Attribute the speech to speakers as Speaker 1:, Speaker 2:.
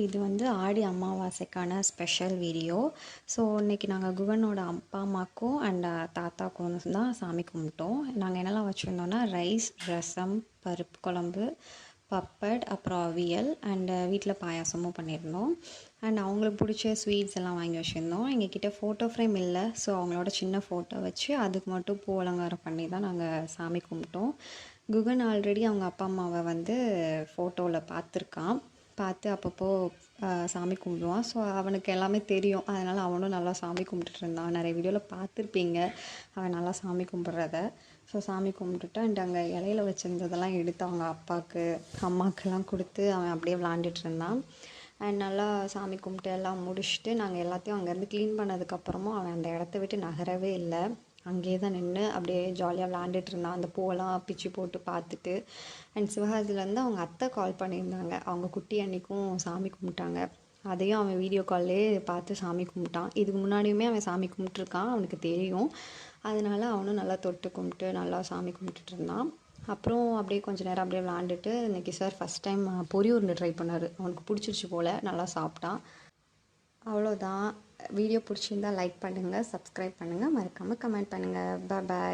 Speaker 1: இது வந்து ஆடி அமாவாசைக்கான special video. So இன்றைக்கி நாங்கள் குகனோட அப்பா அம்மாக்கும் அண்ட் தாத்தாக்கும் தான் சாமி கும்பிட்டோம். நாங்கள் என்னெல்லாம் வச்சுருந்தோன்னா ரைஸ், ரசம், பருப்பு குழம்பு, பப்பட், அப்புறம் அவியல் அண்டு வீட்டில் பாயாசமும் பண்ணியிருந்தோம். அண்ட் அவங்களுக்கு பிடிச்ச ஸ்வீட்ஸ் எல்லாம் வாங்கி வச்சுருந்தோம். எங்ககிட்ட ஃபோட்டோ ஃப்ரேம் இல்லை, ஸோ அவங்களோட சின்ன ஃபோட்டோ வச்சு அதுக்கு மட்டும் பூ அலங்காரம் பண்ணி தான் நாங்கள் சாமி கும்பிட்டோம். குகன் ஆல்ரெடி அவங்க அப்பா அம்மாவை வந்து ஃபோட்டோவில் பார்த்து அப்பப்போ சாமி கும்பிடுவான். ஸோ அவனுக்கு எல்லாமே தெரியும். அதனால் அவனும் நல்லா சாமி கும்பிட்டுட்டு இருந்தான். நிறைய வீடியோவில் பார்த்துருப்பீங்க அவன் நல்லா சாமி கும்பிட்றத. ஸோ சாமி கும்பிட்டுட்டு அண்ட் அங்கே இலையில வச்சுருந்ததெல்லாம் எடுத்து அவங்க அப்பாவுக்கு அம்மாக்கெல்லாம் கொடுத்து அவன் அப்படியே விளாண்டுட்டு இருந்தான். அண்ட் நல்லா சாமி கும்பிட்டு எல்லாம் முடிச்சுட்டு நாங்கள் எல்லாத்தையும் அங்கேருந்து க்ளீன் பண்ணதுக்கப்புறமும் அவன் அந்த இடத்த விட்டு நகரவே இல்லை. அங்கேயே தான் நின்று அப்படியே ஜாலியாக விளாண்டுட்டு இருந்தான். அந்த பூவெல்லாம் பிச்சு போட்டு பார்த்துட்டு. அண்ட் சிவகாசிலேருந்து அவங்க அத்தை கால் பண்ணியிருந்தாங்க. அவங்க குட்டி அன்னைக்கும் சாமி கும்பிட்டாங்க. அதையும் அவன் வீடியோ கால்லே பார்த்து சாமி கும்பிட்டான். இதுக்கு முன்னாடியுமே அவன் சாமி கும்பிட்ருக்கான், அவனுக்கு தெரியும். அதனால அவனும் நல்லா தொட்டு கும்பிட்டு நல்லா சாமி கும்பிட்டுட்டு இருந்தான். அப்புறம் அப்படியே கொஞ்சம் நேரம் அப்படியே விளாண்டுட்டு இன்றைக்கி சார் ஃபஸ்ட் டைம் பொரி உருண்டை ட்ரை பண்ணார். அவனுக்கு பிடிச்சிருச்சு போல், நல்லா சாப்பிட்டான். அவ்வளோதான். வீடியோ பிடிச்சிருந்தால் லைக் பண்ணுங்கள், சப்ஸ்கிரைப் பண்ணுங்கள், மறக்காமல் கமெண்ட் பண்ணுங்கள். பாய்.